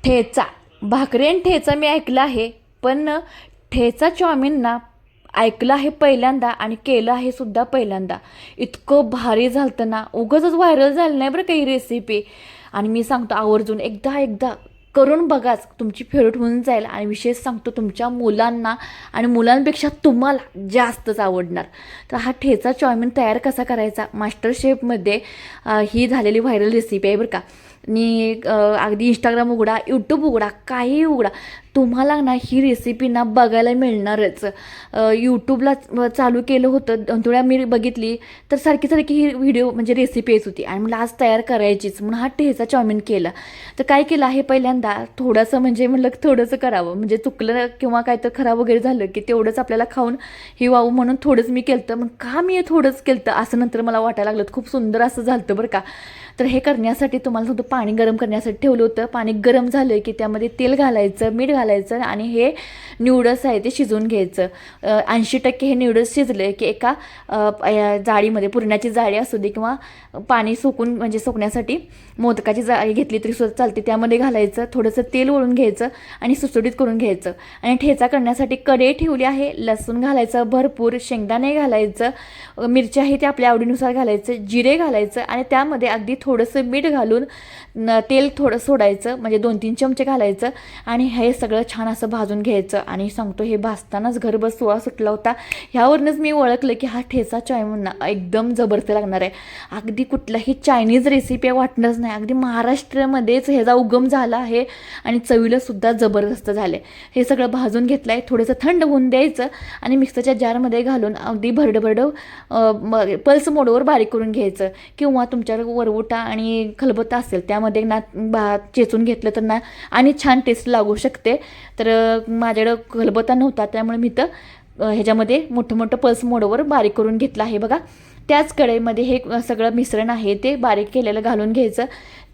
ठेचा, भाकरी आणि ठेचा मी ऐकलं आहे, पण ठेचा चाऊमिन ना ऐकलं आहे पहिल्यांदा आणि केलं आहे सुद्धा पहिल्यांदा. इतकं भारी झालं ना, उगाचच व्हायरल झालं नाही बरं काही रेसिपी. आणि मी सांगतो आवर्जून एकदा एकदा करून बघाच, तुमची फेवरेट होऊन जाईल. आणि विशेष सांगतो तुमच्या मुलांना आणि मुलांपेक्षा तुम्हाला जास्तच आवडणार. तर हा ठेचा चाऊमिन तयार कसा करायचा, मास्टर शेफमध्ये ही झालेली व्हायरल रेसिपी आहे बरं का. आणि अगदी इंस्टाग्राम उघडा, यूट्यूब उघडा, काही उघडा, तुम्हाला ना ही रेसिपी ना बघायला मिळणारच. यूट्यूबला चालू केलं होतं, 2 वेळा मी बघितली, तर सारखी सारखी ही व्हिडिओ म्हणजे रेसिपी येत होती. आणि मला आज तयार करायचीच म्हणून हा ठेचा चाऊमिन केला. तर काय केलं आहे पहिल्यांदा, थोडंसं म्हणजे म्हणलं थोडंसं करावं, म्हणजे चुकलं किंवा काय तर खराब वगैरे झालं की तेवढंच आपल्याला खाऊन ही वावं म्हणून थोडंच मी केलं. मग का मी थोडंच केलं असं नंतर मला वाटायला लागलं. खूप सुंदर असं झालं बरं का. तर हे करण्यासाठी तुम्हाला सांगतो, पाणी गरम करण्यासाठी ठेवलं होतं. पाणी गरम झालं की त्यामध्ये तेल घालायचं, मीठ घालायचं आणि हे न्यूडल्स आहे ते शिजवून घ्यायचं. 80% हे न्यूडल्स शिजले की एका जाळीमध्ये, पुरणाची जाळी असू दे किंवा पाणी सुकून म्हणजे सुकण्यासाठी मोदकाची जाळी घेतली तरी सुद्धा चालते, त्यामध्ये घालायचं. थोडंसं तेल ओळून घ्यायचं आणि सुसुडीत करून घ्यायचं. आणि ठेचा करण्यासाठी कढई ठेवली आहे. लसूण घालायचं भरपूर, शेंगदाणे घालायचं, मिरच्या आहे ते आपल्या आवडीनुसार घालायचं, जिरे घालायचं आणि त्यामध्ये अगदी थोडंसं मीठ घालून तेल थोडं सोडायचं, म्हणजे 2-3 चमचे घालायचं. आणि हे सगळं छान असं भाजून घ्यायचं. आणि सांगतो हे भाजतानाच घरबस सुवास सुटला होता. ह्यावरूनच मी ओळखलं की हा ठेचा चाऊमिन एकदम जबरदस्त लागणार आहे. अगदी कुठलाही चायनीज रेसिपी वाटणंच नाही, अगदी महाराष्ट्रामध्येच ह्याचा उगम झाला आहे आणि चवीला सुद्धा जबरदस्त झाले. हे सगळं भाजून घेतलं आहे, थोडंसं थंड होऊन द्यायचं आणि मिक्सरच्या जारमध्ये घालून अगदी भरडं पल्स मोडवर बारीक करून घ्यायचं. किंवा तुमच्याकडे वरवुटा आणि खलबत्ता असेल त्यामध्ये ना चेचून घेतलं तर ना आणि छान टेस्ट लागू शकते. तर माझ्याकडं खलबत्ता नव्हता त्यामुळे मी तर ह्याच्यामध्ये मोठं पल्स मोडवर बारीक करून घेतलं आहे बघा. त्याच कढईमध्ये हे सगळं मिश्रण आहे ते बारीक केलेलं घालून घ्यायचं.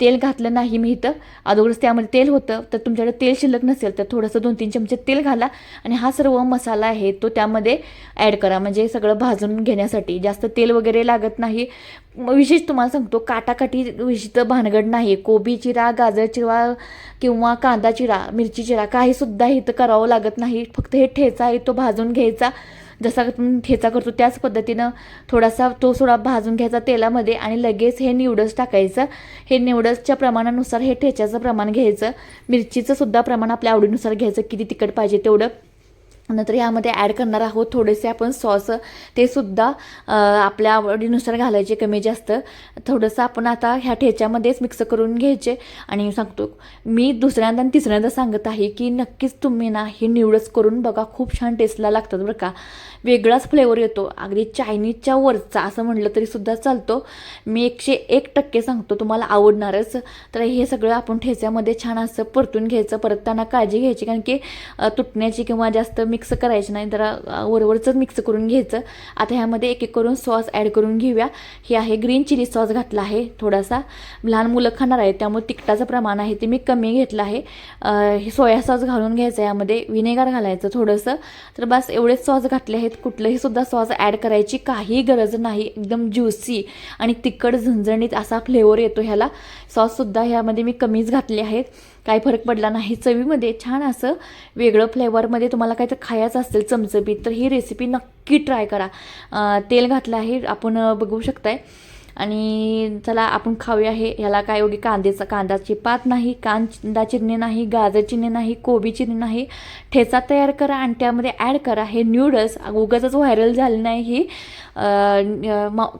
तेल घातलं नाही मी इथं, अगोदरच त्यामध्ये तेल होतं. तर तुमच्याकडे तेल शिल्लक नसेल तर थोडंसं 2-3 चमचे तेल घाला आणि हा सर्व मसाला आहे तो त्यामध्ये ॲड करा, म्हणजे सगळं भाजून घेण्यासाठी. जास्त तेल वगैरे लागत नाही. विशेष तुम्हाला सांगतो, काटाकाटी विशिष्ट भानगड नाही. कोबी चिरा, गाजर चिरा किंवा कांदा चिरा, मिरची चिरा काहीसुद्धा इथं करावं लागत नाही. फक्त हे ठेचा आहे तो भाजून घ्यायचा. जसा आपण ठेचा करतो त्याच पद्धतीनं थोडासा तो सोडा भाजून घ्यायचा तेलामध्ये आणि लगेच हे न्यूडल्स टाकायचं. हे न्यूडल्सच्या प्रमाणानुसार हे ठेच्याचं प्रमाण घ्यायचं. मिरचीचं सुद्धा प्रमाण आपल्या आवडीनुसार घ्यायचं, किती तिखट पाहिजे तेवढं. नंतर यामध्ये ॲड करणार आहोत थोडेसे आपण सॉस, ते सुद्धा आपल्या आवडीनुसार घालायचे, कमी जास्त. थोडंसं आपण आता ह्या ठेच्यामध्येच मिक्स करून घ्यायचे. आणि सांगतो मी दुसऱ्यांदा आणि तिसऱ्यांदा सांगत आहे की नक्कीच तुम्ही ना हे न्यूडल्स करून बघा, खूप छान टेस्टला लागतात बरं का. वेगळाच फ्लेवर येतो, अगदी चायनीजच्या वरचा असं म्हटलं तरी सुद्धा चालतो. मी 101% सांगतो तुम्हाला आवडणारच. तर हे सगळं आपण ठेच्यामध्ये छान असं परतून घ्यायचं. परतताना काळजी घ्यायची, कारण की तुटण्याची किंवा जास्त मिक्स करायचं नाही, जरा वरवरचंच मिक्स करून घ्यायचं. आता ह्यामध्ये एक करून सॉस ॲड करून घेऊया. हे आहे ग्रीन चिली सॉस घातला आहे थोडासा. लहान मुलं खाणार आहे त्यामुळे तिखटाचं प्रमाण आहे ते मी कमी घेतलं आहे. हे सोया सॉस घालून घ्यायचं, यामध्ये व्हिनेगर घालायचं थोडंसं. तर बस एवढेच सॉस घातले आहेत. कुठलंही सुद्धा सॉस ॲड करायची काही गरज नाही. एकदम ज्युसी आणि तिखट झणझणीत असा फ्लेवर येतो ह्याला. सॉससुद्धा ह्यामध्ये मी कमीच घातले आहेत, काही फरक पडला नाही चवीमध्ये. छान असं वेगळं फ्लेवरमध्ये तुम्हाला काही तर खायचं असेल चमचमीत तर ही रेसिपी नक्की ट्राय करा. तेल घातलं आहे आपण बघू शकताय. आणि चला आपण खाऊया. हे ह्याला काय एवढी कांदाची पात नाही, कांदा चिरणे नाही, गाजर चिरणे नाही, कोबी चिरणे नाही. ठेचा तयार करा आणि त्यामध्ये ॲड करा हे न्यूडल्स. उगाचच व्हायरल झालं नाही ही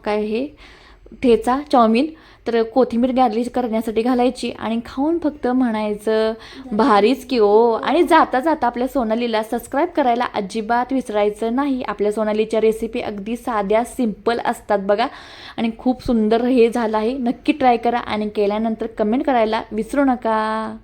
काय हे ठेचा चाऊमिन. तर कोथिंबीर गार्निश करण्यासाठी घालायची आणि खाऊन फक्त म्हणायचं भारीच की ओ. आणि जाता जाता आपल्या सोनालीला सबस्क्राईब करायला अजिबात विसरायचं नाही. आपल्या सोनालीच्या रेसिपी अगदी साध्या सिंपल असतात बघा आणि खूप सुंदर हे झालं आहे. नक्की ट्राय करा आणि केल्यानंतर कमेंट करायला विसरू नका.